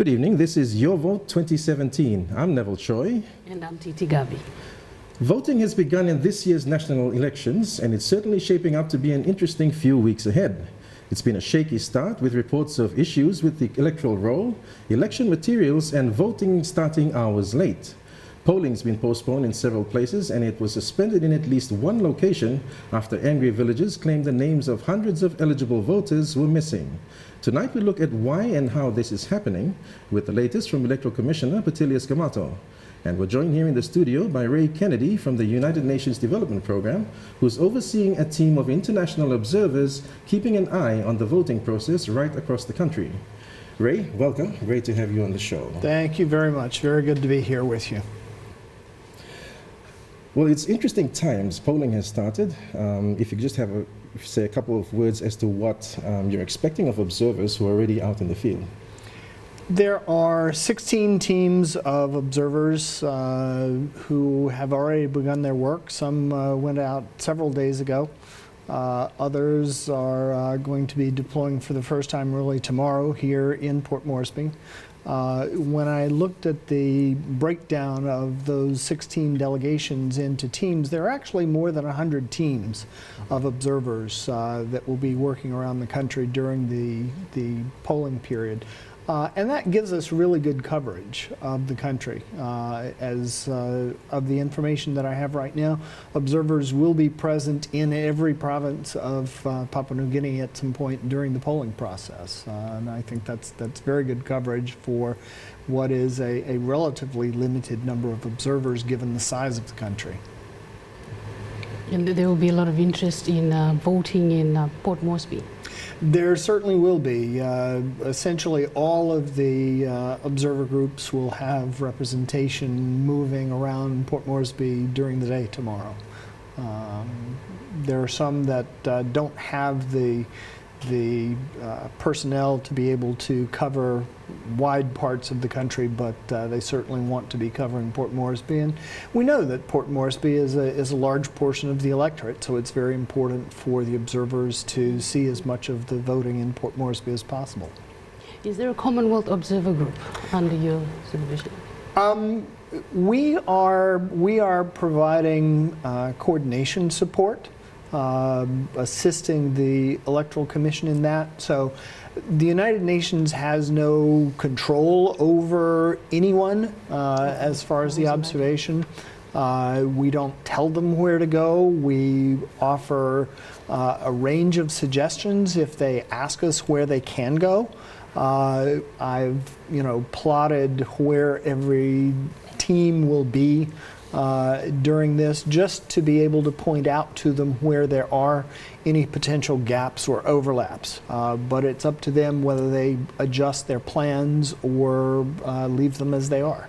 Good evening, this is Your Vote 2017. I'm Neville Choi. And I'm Titi Gabi. Voting has begun in this year's national elections, and it's certainly shaping up to be an interesting few weeks ahead. It's been a shaky start with reports of issues with the electoral roll, election materials, and voting starting hours late. Polling's been postponed in several places, and it was suspended in at least one location after angry villagers claimed the names of hundreds of eligible voters were missing. Tonight we look at why and how this is happening with the latest from Electoral Commissioner Patilias Gamato. And we're joined here in the studio by Ray Kennedy from the United Nations Development Program, who's overseeing a team of international observers keeping an eye on the voting process right across the country. Ray, welcome. Great to have you on the show. Thank you very much. Very good to be here with you. Well, it's interesting times. Polling has started. If you could just say a couple of words as to what you're expecting of observers who are already out in the field. There are 16 teams of observers who have already begun their work. Some went out several days ago. Others are going to be deploying for the first time really tomorrow here in Port Moresby. When I looked at the breakdown of those 16 delegations into teams, there are actually more than 100 teams of observers that will be working around the country during the polling period. And that gives us really good coverage of the country. Of the information that I have right now, observers will be present in every province of Papua New Guinea at some point during the polling process. And I think that's very good coverage for what is a relatively limited number of observers given the size of the country. And there will be a lot of interest in voting in Port Moresby. There certainly will be. Essentially all of the observer groups will have representation moving around Port Moresby during the day tomorrow. There are some that don't have the personnel to be able to cover wide parts of the country, but they certainly want to be covering Port Moresby. And we know that Port Moresby is a large portion of the electorate, so it's very important for the observers to see as much of the voting in Port Moresby as possible. Is there a Commonwealth Observer Group under your supervision? We are providing coordination support, assisting the Electoral Commission in that. So the United Nations has no control over anyone as far as the observation. We don't tell them where to go. We offer a range of suggestions if they ask us where they can go. I've plotted where every team will be during this, just to be able to point out to them where there are any potential gaps or overlaps. But it's up to them whether they adjust their plans or leave them as they are.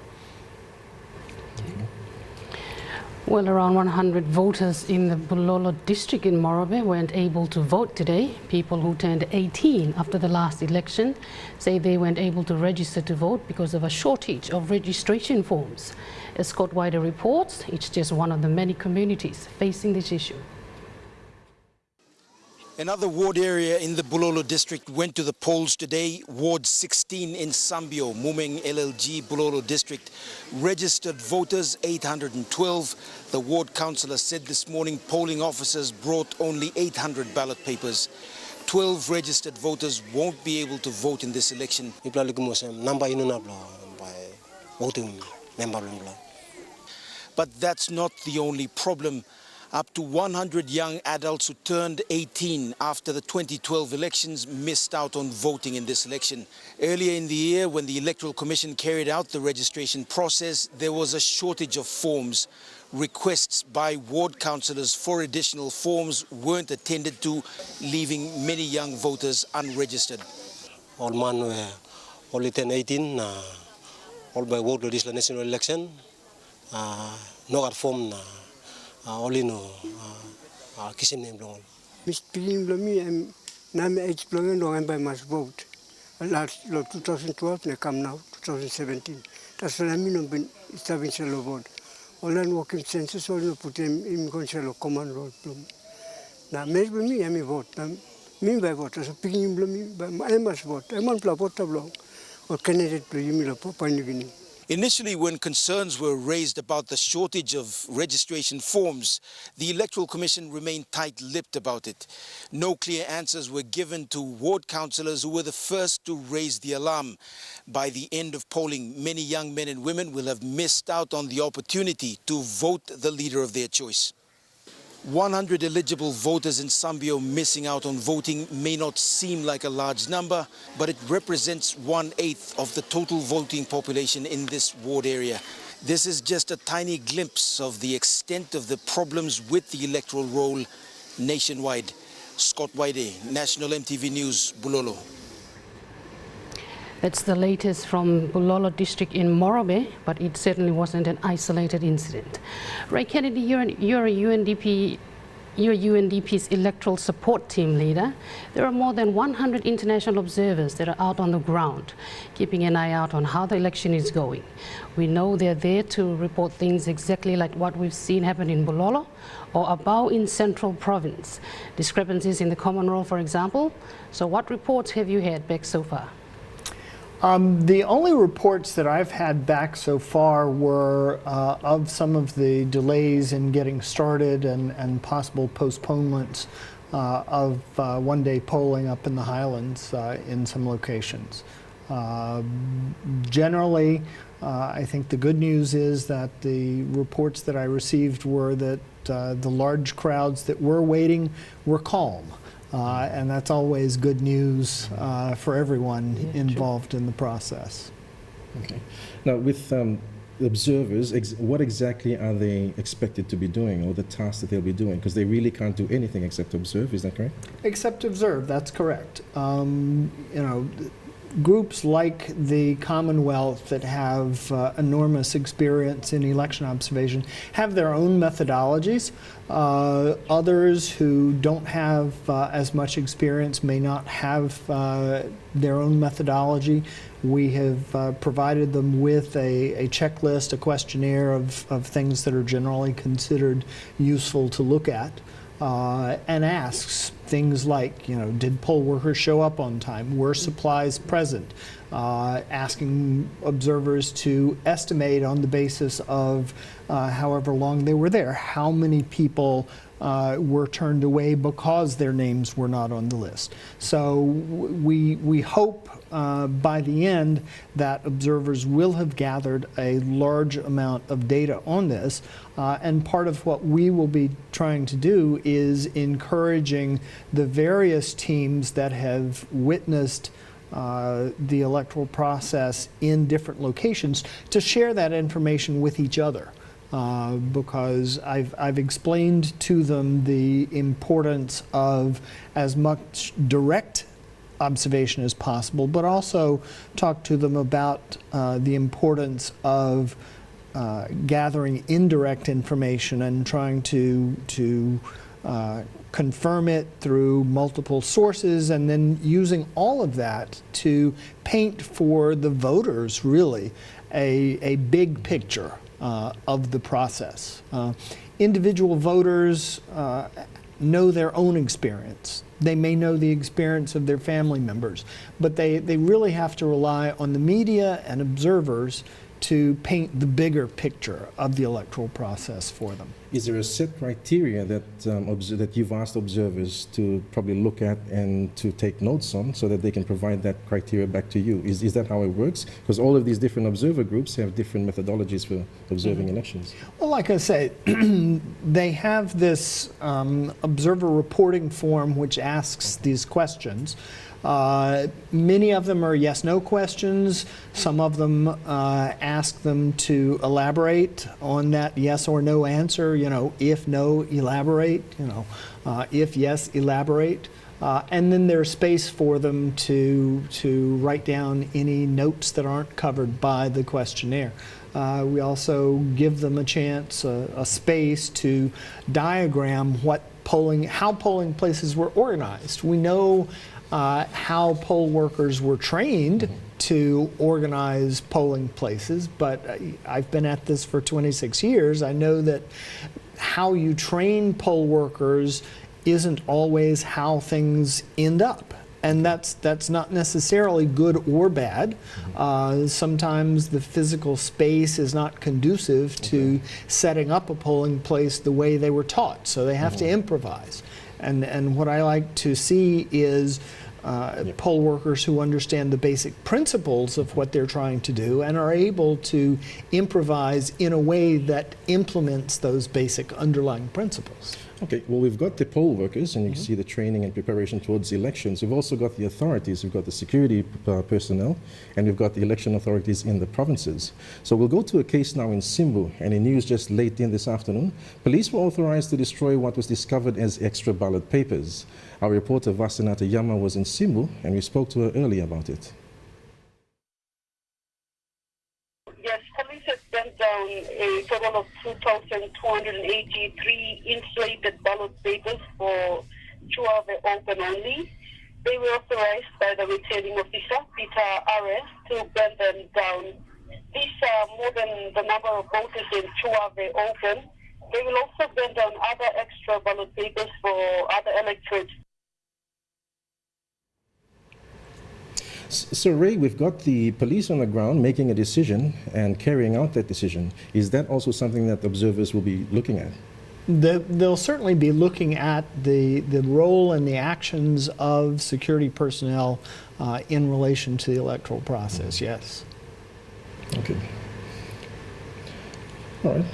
Well, around 100 voters in the Bulolo district in Morobe weren't able to vote today. People who turned 18 after the last election say they weren't able to register to vote because of a shortage of registration forms. As Scott Wider reports, it's just one of the many communities facing this issue. Another ward area in the Bulolo district went to the polls today. Ward 16 in Sambio, Mumeng LLG Bulolo district, registered voters 812. The ward councillor said this morning polling officers brought only 800 ballot papers. 12 registered voters won't be able to vote in this election. But that's not the only problem. Up to 100 young adults who turned 18 after the 2012 elections missed out on voting in this election. Earlier in the year, when the Electoral Commission carried out the registration process, there was a shortage of forms. Requests by ward councillors for additional forms weren't attended to, leaving many young voters unregistered. All man were only 18, all by vote this national election. No got form. Only no kissing name long. Miss Pilim Name exploring long by must vote. Last 2012 they come now 2017. That's what I mean of been establishing a vote. All and working census all no put him in control command road. Now maybe me vote. Me by vote. So picking me but I must vote. I want to vote long. o candidate to yimila Papua New Guinea. Initially, when concerns were raised about the shortage of registration forms, the Electoral Commission remained tight-lipped about it. No clear answers were given to ward councillors who were the first to raise the alarm. By the end of polling, many young men and women will have missed out on the opportunity to vote the leader of their choice. 100 eligible voters in Sambio missing out on voting may not seem like a large number, but it represents 1/8 of the total voting population in this ward area. This is just a tiny glimpse of the extent of the problems with the electoral roll nationwide. Scott Waide, National MTV News, Bulolo. That's the latest from Bulolo district in Morobe, but it certainly wasn't an isolated incident. Ray Kennedy, you're UNDP's electoral support team leader. There are more than 100 international observers that are out on the ground, keeping an eye out on how the election is going. We know they're there to report things exactly like what we've seen happen in Bulolo or Abau in Central Province. Discrepancies in the common roll, for example. So what reports have you had back so far? The only reports that I've had back so far were of some of the delays in getting started and possible postponements of one-day polling up in the Highlands in some locations. Generally, I think the good news is that the reports that I received were that the large crowds that were waiting were calm. And that's always good news for everyone involved in the process. Okay. Now, with observers, what exactly are they expected to be doing, or the tasks that they'll be doing? Because they really can't do anything except observe, is that correct? Except observe, that's correct. Groups like the Commonwealth that have enormous experience in election observation have their own methodologies. Others who don't have as much experience may not have their own methodology. We have provided them with a checklist, a questionnaire of things that are generally considered useful to look at. And asks things like, did poll workers show up on time? Were supplies present? Asking observers to estimate on the basis of however long they were there. How many people were turned away because their names were not on the list? So we hope by the end that observers will have gathered a large amount of data on this. And part of what we will be trying to do is encouraging the various teams that have witnessed the electoral process in different locations to share that information with each other. Because I've explained to them the importance of as much direct observation as possible, but also talk to them about the importance of gathering indirect information and trying to confirm it through multiple sources, and then using all of that to paint for the voters really a big picture of the process. Individual voters know their own experience. They may know the experience of their family members, but they really have to rely on the media and observers to paint the bigger picture of the electoral process for them. Is there a set criteria that you've asked observers to probably look at and to take notes on so that they can provide that criteria back to you? Is that how it works? Because all of these different observer groups have different methodologies for observing elections. Well, like I say, they have this observer reporting form which asks these questions. Many of them are yes/no questions. Some of them ask them to elaborate on that yes or no answer. If no, elaborate. If yes, elaborate. And then there's space for them to write down any notes that aren't covered by the questionnaire. We also give them a chance, a space to diagram how polling places were organized. We know how poll workers were trained to organize polling places, but I've been at this for 26 years. I know that how you train poll workers isn't always how things end up. And that's not necessarily good or bad. Sometimes the physical space is not conducive to setting up a polling place the way they were taught, so they have to improvise. And what I like to see is poll workers who understand the basic principles of what they're trying to do and are able to improvise in a way that implements those basic underlying principles. Okay, well, we've got the poll workers, and you can see the training and preparation towards elections. We've also got the authorities. We've got the security personnel, and we've got the election authorities in the provinces. So we'll go to a case now in Simbu, and in news just late in this afternoon, police were authorized to destroy what was discovered as extra ballot papers. Our reporter Vasanata Yama was in Simbu, and we spoke to her earlier about it. Down a total of 2,283 insulated ballot papers for Chuave Open only. They were authorized by the returning officer, Peter Ares, to burn them down. These are more than the number of voters in Chuave Open. They will also burn down other extra ballot papers for other electorates. So, Ray, we've got the police on the ground making a decision and carrying out that decision. Is that also something that observers will be looking at? They'll certainly be looking at the role and the actions of security personnel in relation to the electoral process, yes. Okay. All right.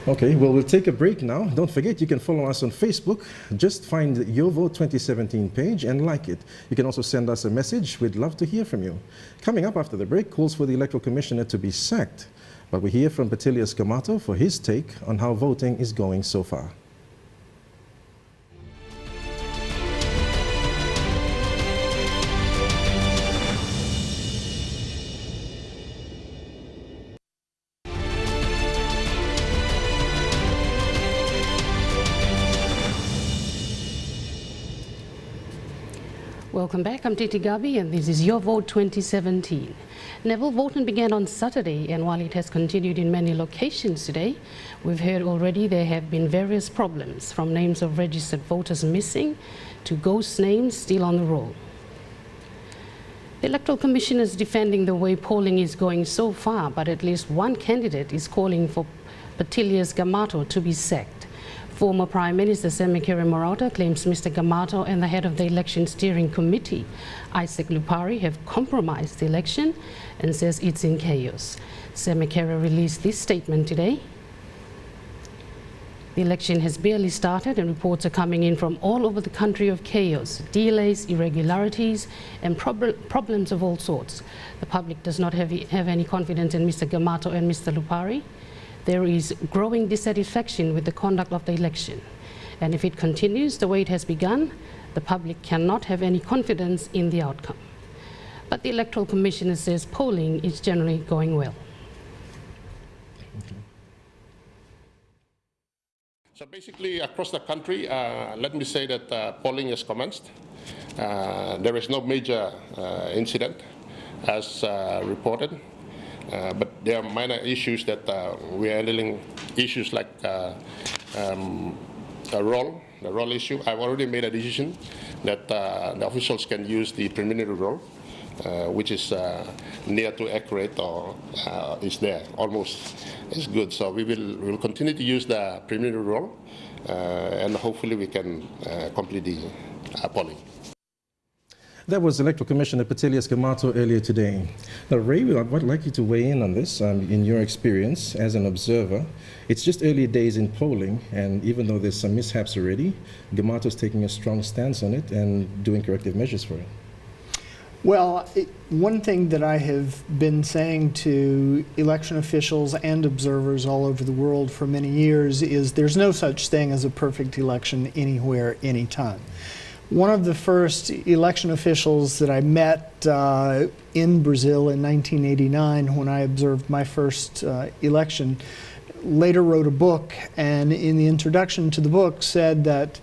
Okay, well, we'll take a break now. Don't forget, you can follow us on Facebook. Just find Your Vote 2017 page and like it. You can also send us a message. We'd love to hear from you. Coming up after the break, calls for the Electoral Commissioner to be sacked. But we hear from Patilias Gamato for his take on how voting is going so far. Welcome back. I'm Titi Gabi, and this is Your Vote 2017. Neville, voting began on Saturday, and while it has continued in many locations today, we've heard already there have been various problems, from names of registered voters missing to ghost names still on the roll. The Electoral Commission is defending the way polling is going so far, but at least one candidate is calling for Patilias Gamato to be sacked. Former Prime Minister Semekere Morauta claims Mr. Gamato and the head of the Election Steering Committee, Isaac Lupari, have compromised the election and says it's in chaos. Semekere released this statement today. The election has barely started and reports are coming in from all over the country of chaos, delays, irregularities and problems of all sorts. The public does not have any confidence in Mr. Gamato and Mr. Lupari. There is growing dissatisfaction with the conduct of the election. And if it continues the way it has begun, the public cannot have any confidence in the outcome. But the Electoral Commissioner says polling is generally going well. So basically, across the country, let me say that polling has commenced. There is no major incident as reported. But there are minor issues that we are handling, issues like the roll issue. I've already made a decision that the officials can use the preliminary roll, which is near to accurate or is there, almost is good. So we will continue to use the preliminary roll and hopefully we can complete the polling. That was Electoral Commissioner Patilias Gamato earlier today. Now, Ray, I'd like you to weigh in on this. In your experience as an observer, it's just early days in polling, and even though there's some mishaps already, Gamato's taking a strong stance on it and doing corrective measures for it. Well, one thing that I have been saying to election officials and observers all over the world for many years is there's no such thing as a perfect election anywhere, anytime. One of the first election officials that I met in Brazil in 1989 when I observed my first election later wrote a book, and in the introduction to the book said that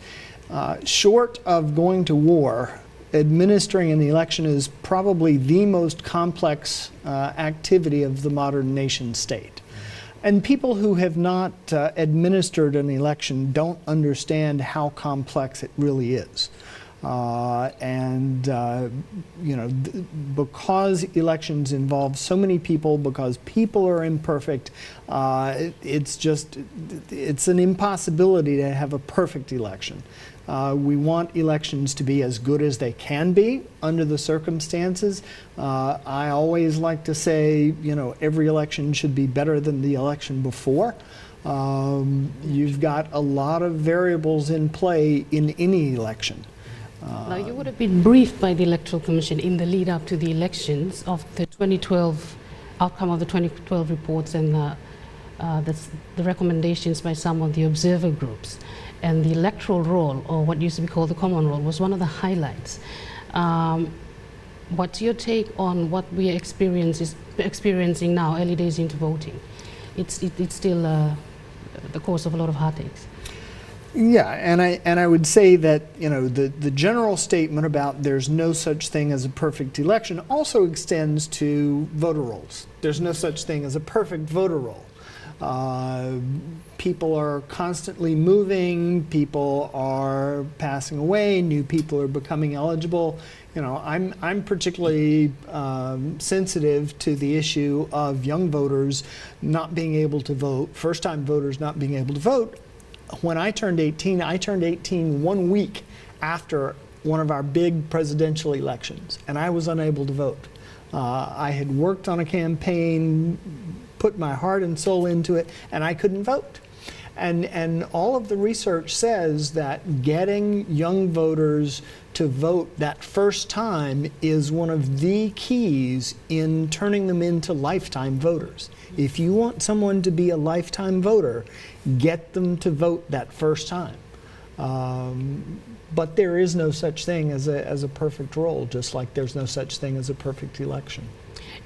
short of going to war, administering an election is probably the most complex activity of the modern nation state. And people who have not administered an election don't understand how complex it really is. Because elections involve so many people, because people are imperfect, it's an impossibility to have a perfect election. We want elections to be as good as they can be under the circumstances. I always like to say, every election should be better than the election before. You've got a lot of variables in play in any election. Now, you would have been briefed by the Electoral Commission in the lead up to the elections of the 2012 outcome of the 2012 reports and the recommendations by some of the observer groups. And the electoral roll, or what used to be called the common roll, was one of the highlights. What's your take on what we are experiencing now, early days into voting? It's still the cause of a lot of heartaches. Yeah, and I would say that the general statement about there's no such thing as a perfect election also extends to voter rolls. There's no such thing as a perfect voter roll. People are constantly moving, people are passing away, new people are becoming eligible. I'm particularly sensitive to the issue of young voters not being able to vote, first-time voters not being able to vote. When I turned 18 1 week after one of our big presidential elections, and I was unable to vote. I had worked on a campaign, put my heart and soul into it, and I couldn't vote. And all of the research says that getting young voters to vote that first time is one of the keys in turning them into lifetime voters. If you want someone to be a lifetime voter, get them to vote that first time. But there is no such thing as a perfect roll, just like there's no such thing as a perfect election.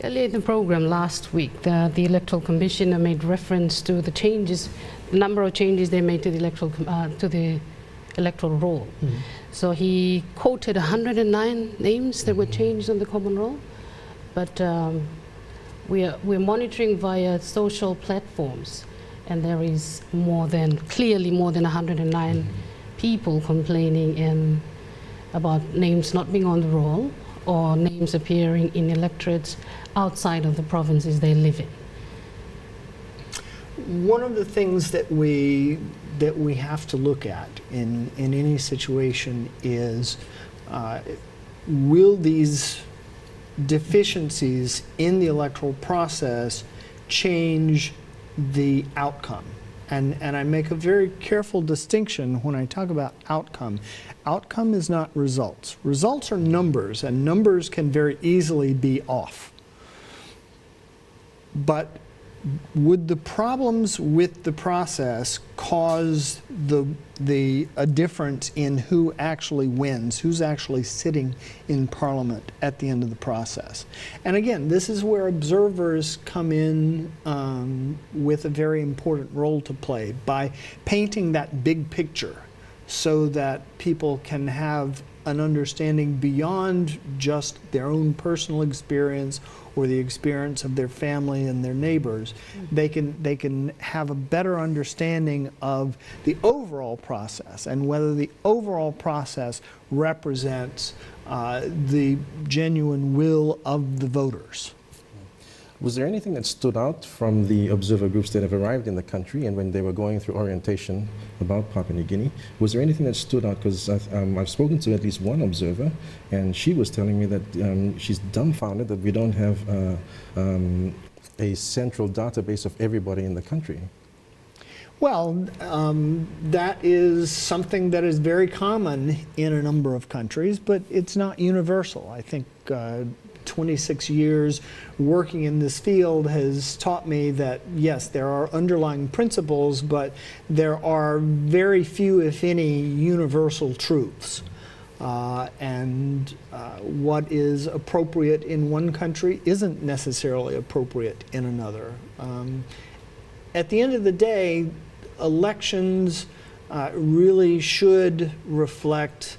Earlier in the program last week, the Electoral Commissioner made reference to the changes, the number of changes they made to the electoral roll. Mm-hmm. So he quoted 109 names that were changed on the common roll, but we're monitoring via social platforms, and there is clearly more than 109 people complaining about names not being on the roll or names appearing in electorates outside of the provinces they live in. One of the things that we have to look at in any situation is will these deficiencies in the electoral process change the outcome? And I make a very careful distinction when I talk about outcome. Outcome is not results. Results are numbers, and numbers can very easily be off. But would the problems with the process cause a difference in who actually wins, who's actually sitting in Parliament at the end of the process? And again, this is where observers come in with a very important role to play by painting that big picture so that people can have an understanding beyond just their own personal experience or the experience of their family and their neighbors. They can have a better understanding of the overall process and whether the overall process represents the genuine will of the voters. Was there anything that stood out from the observer groups that have arrived in the country and when they were going through orientation about Papua New Guinea? Was there anything that stood out? Because I've spoken to at least one observer, and she was telling me that she's dumbfounded that we don't have a central database of everybody in the country. Well, that is something that is very common in a number of countries, but it's not universal. I think 26 years working in this field has taught me that, yes, there are underlying principles, but there are very few, if any, universal truths. What is appropriate in one country isn't necessarily appropriate in another. At the end of the day, elections really should reflect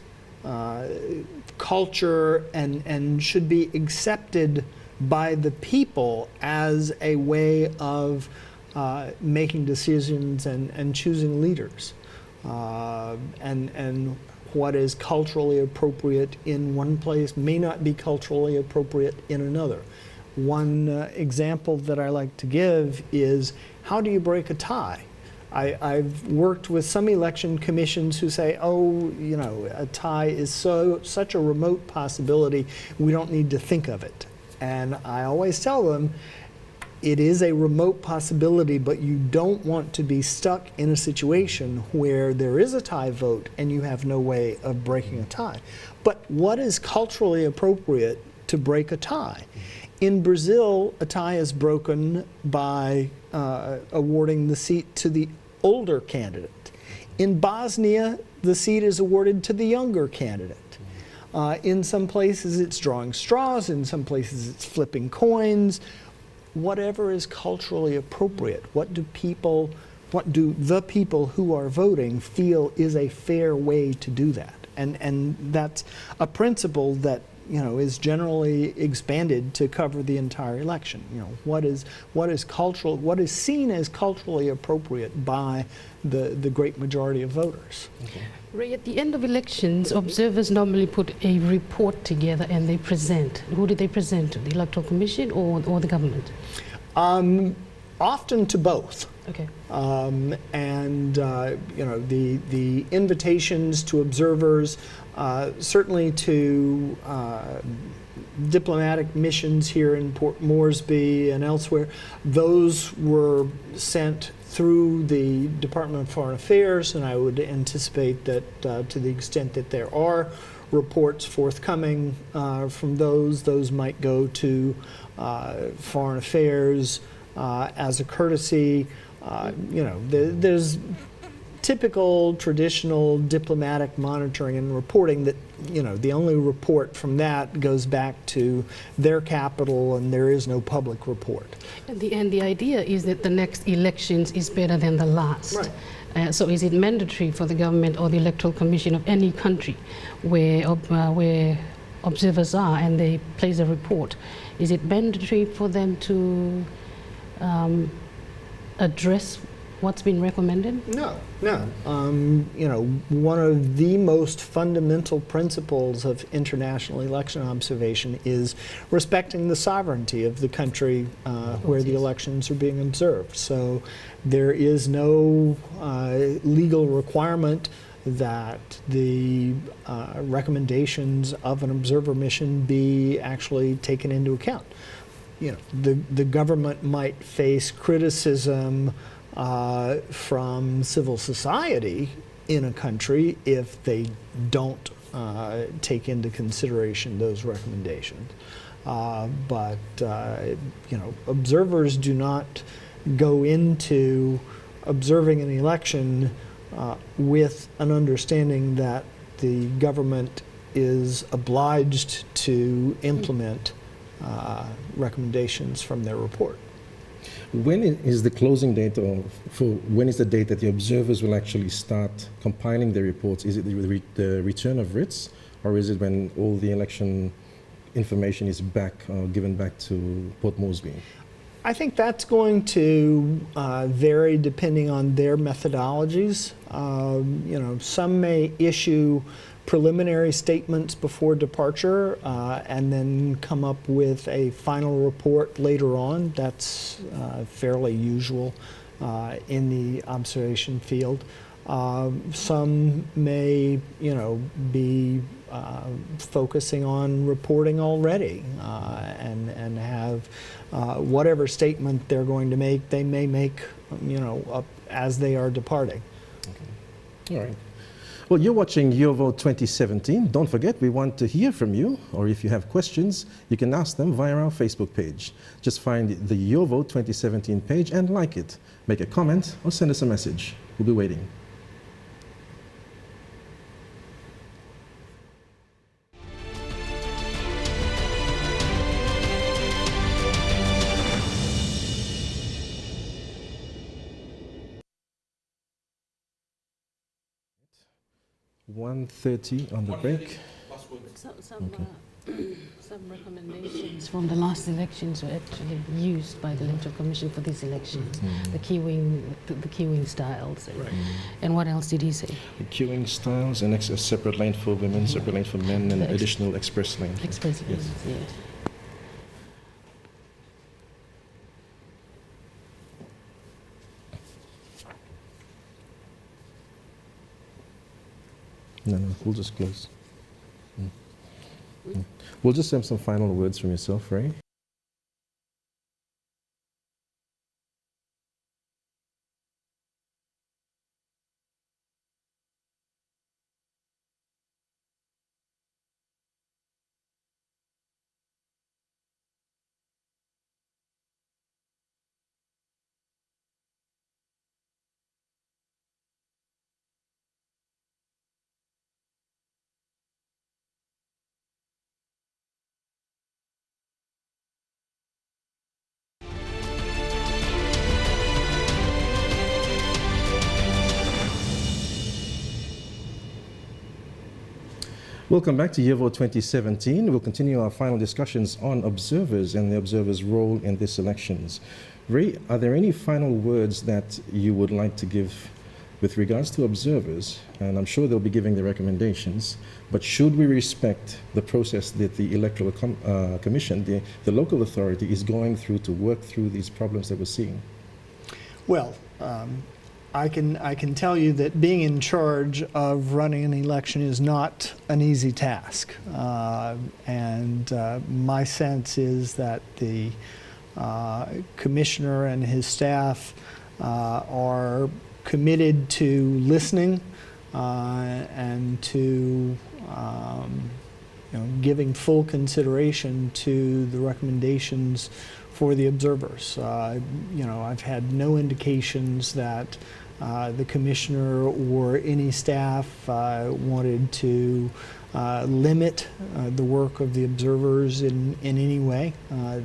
culture and should be accepted by the people as a way of making decisions and choosing leaders, and what is culturally appropriate in one place may not be culturally appropriate in another. One example that I like to give is, how do you break a tie? I've worked with some election commissions who say, oh, you know, a tie is such a remote possibility, we don't need to think of it. And I always tell them, it is a remote possibility, but you don't want to be stuck in a situation where there is a tie vote and you have no way of breaking a tie. But what is culturally appropriate to break a tie? In Brazil, a tie is broken by awarding the seat to the older candidate. In Bosnia, the seat is awarded to the younger candidate. In some places, it's drawing straws. In some places, it's flipping coins. Whatever is culturally appropriate. What do the people who are voting feel is a fair way to do that? And that's a principle that, you know, is generally expanded to cover the entire election. You know, what is seen as culturally appropriate by the great majority of voters. Okay. Ray, at the end of elections, observers normally put a report together and they present. Who do they present to? The Electoral Commission or the government? Often to both. Okay. You know, the invitations to observers, certainly to diplomatic missions here in Port Moresby and elsewhere, those were sent through the Department of Foreign Affairs, and I would anticipate that to the extent that there are reports forthcoming from those might go to Foreign Affairs as a courtesy. You know, there's typical traditional diplomatic monitoring and reporting that, you know, the only report from that goes back to their capital and there is no public report. And the idea is that the next elections is better than the last. Right. So is it mandatory for the government or the Electoral Commission of any country where observers are and they place a report, is it mandatory for them to address what's been recommended? No. You know, one of the most fundamental principles of international election observation is respecting the sovereignty of the country where the elections are being observed. So there is no legal requirement that the recommendations of an observer mission be actually taken into account. You know, the government might face criticism from civil society in a country if they don't take into consideration those recommendations. But you know, observers do not go into observing an election with an understanding that the government is obliged to implement recommendations from their report. When is the closing date, or when is the date that the observers will actually start compiling their reports? Is it the return of writs, or is it when all the election information is given back to Port Moresby? I think that's going to vary depending on their methodologies. You know, some may issue preliminary statements before departure and then come up with a final report later on. That's fairly usual in the observation field. Some may, you know, be focusing on reporting already and have whatever statement they're going to make, they may make, you know, up as they are departing. Okay. All right. Well, you're watching Your Vote 2017. Don't forget, we want to hear from you, or if you have questions, you can ask them via our Facebook page. Just find the Your Vote 2017 page and like it. Make a comment or send us a message. We'll be waiting. .1:30 on the break. Some Some recommendations from the last elections were actually used by the Electoral Commission for this election. The queuing styles. And what else did he say? The queuing styles and a separate lane for women, separate lane for men, and additional express lane. Express lanes, yeah. No, we'll just close. We'll just have some final words from yourself, Ray. Welcome back to YourVote 2017. We'll continue our final discussions on observers and the observers' role in these elections. Ray, are there any final words that you would like to give with regards to observers? And I'm sure they'll be giving their recommendations, but should we respect the process that the Electoral Commission, the local authority, is going through to work through these problems that we're seeing? Well, I can tell you that being in charge of running an election is not an easy task, and my sense is that the commissioner and his staff are committed to listening and to giving full consideration to the recommendations for the observers. I've had no indications that the commissioner or any staff wanted to limit the work of the observers in any way.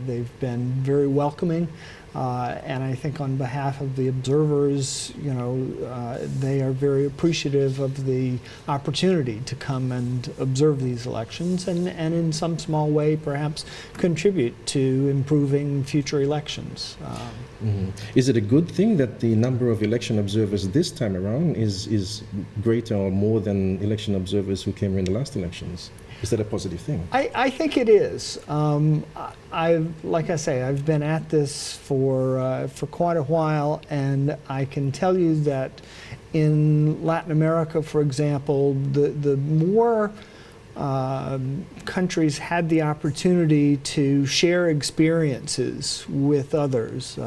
They've been very welcoming, and I think on behalf of the observers, they are very appreciative of the opportunity to come and observe these elections and in some small way perhaps contribute to improving future elections. Is it a good thing that the number of election observers this time around is greater or more than election observers who came in the last elections? Is that a positive thing? I think it is. Like I say, I've been at this for quite a while, and I can tell you that in Latin America, for example, the more countries had the opportunity to share experiences with others.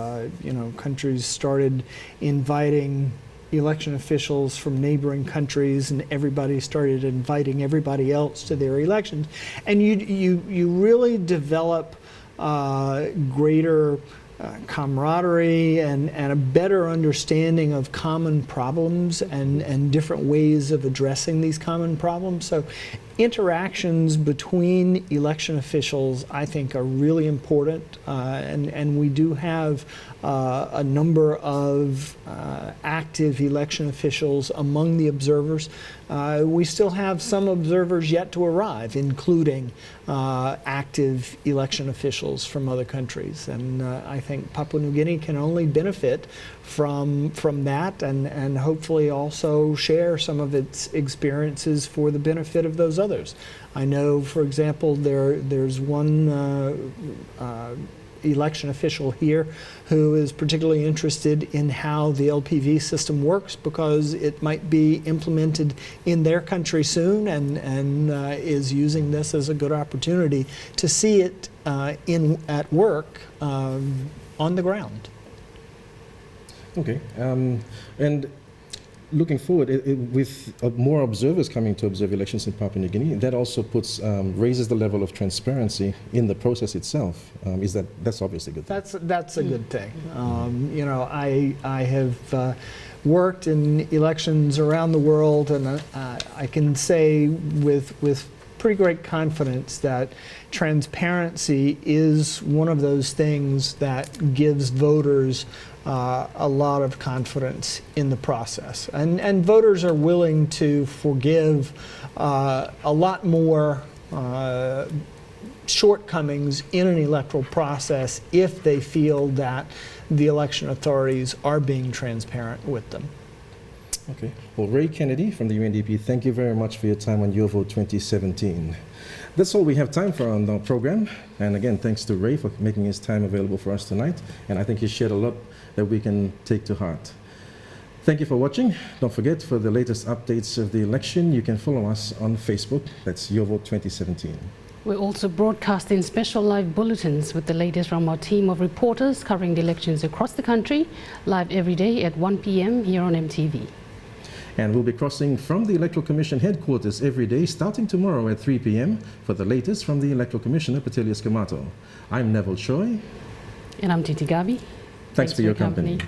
Countries started inviting election officials from neighboring countries, and everybody started inviting everybody else to their elections. And you really develop greater camaraderie and a better understanding of common problems and different ways of addressing these common problems. So interactions between election officials, I think, are really important, and we do have a number of active election officials among the observers. We still have some observers yet to arrive, including active election officials from other countries, and I think Papua New Guinea can only benefit from that, and hopefully also share some of its experiences for the benefit of those others. I know, for example, there's one election official here who is particularly interested in how the LPV system works, because it might be implemented in their country soon, and is using this as a good opportunity to see it at work on the ground. Okay, and looking forward, with more observers coming to observe elections in Papua New Guinea, that also raises the level of transparency in the process itself. That's obviously a good thing. That's a good thing. I have worked in elections around the world, and I can say with pretty great confidence that transparency is one of those things that gives voters a lot of confidence in the process, and voters are willing to forgive a lot more shortcomings in an electoral process if they feel that the election authorities are being transparent with them. Okay. Well, Ray Kennedy from the UNDP, thank you very much for your time on Your Vote 2017. That's all we have time for on the program. And again, thanks to Ray for making his time available for us tonight. And I think he shared a lot that we can take to heart. Thank you for watching. Don't forget, for the latest updates of the election, you can follow us on Facebook. That's Your Vote 2017. We're also broadcasting special live bulletins with the latest from our team of reporters covering the elections across the country, live every day at 1 p.m. here on EMTV. And we'll be crossing from the Electoral Commission headquarters every day, starting tomorrow at 3 p.m. for the latest from the Electoral Commissioner Patilias Gamato. I'm Neville Choi. And I'm Titi Gabi. Thanks for your company.